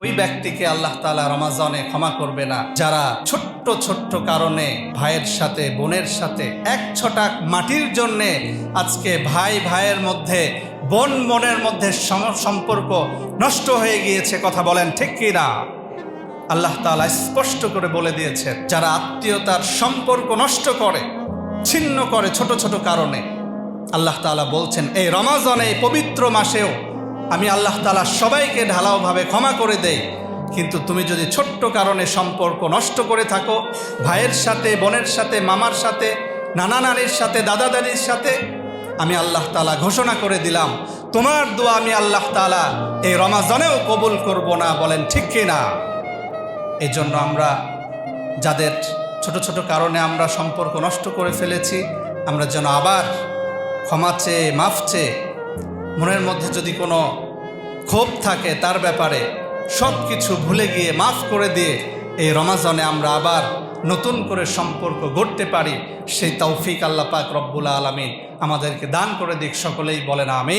ওই ব্যক্তিকে আল্লাহ তাআলা রমাজানে ক্ষমা করবে না যারা ছোট্ট ছোট্ট কারণে ভাইয়ের সাথে বোনের সাথে এক ছটাক মাটির জন্যে আজকে ভাই ভাইয়ের মধ্যে বোন বোনের মধ্যে সম্পর্ক নষ্ট হয়ে গিয়েছে। কথা বলেন ঠিক কি না? আল্লাহ তাআলা স্পষ্ট করে বলে দিয়েছেন, যারা আত্মীয়তার সম্পর্ক নষ্ট করে, ছিন্ন করে ছোট ছোট কারণে, আল্লাহ তাআলা বলছেন এই রমাজানে এই পবিত্র মাসেও আমি আল্লাহ তাআলা সবাইকে ঢালাওভাবে ক্ষমা করে দেই। কিন্তু তুমি যদি ছোট্ট কারণে সম্পর্ক নষ্ট করে থাকো, ভাইয়ের সাথে বোনের সাথে মামার সাথে নানা নানির সাথে দাদা দাদির সাথে, আমি আল্লাহ তাআলা ঘোষণা করে দিলাম তোমার দোয়া আমি আল্লাহ তাআলা এই রমাজানেও কবুল করব না। বলেন ঠিক কি না? এই জন্য আমরা যাদের ছোট ছোট কারণে আমরা সম্পর্ক নষ্ট করে ফেলেছি, আমরা যেন আবার ক্ষমা চেয়ে মাফ চেয়ে, মনের মধ্যে যদি কোনো ক্ষোভ থাকে তার ব্যাপারে সব কিছু ভুলে গিয়ে মাফ করে দিয়ে এই রমাজানে আমরা আবার নতুন করে সম্পর্ক গড়তে পারি, সেই তৌফিক আল্লাহ পাক রব্বুল আলামিন আমাদেরকে দান করে দিক। সকলেই বলেন আমিন।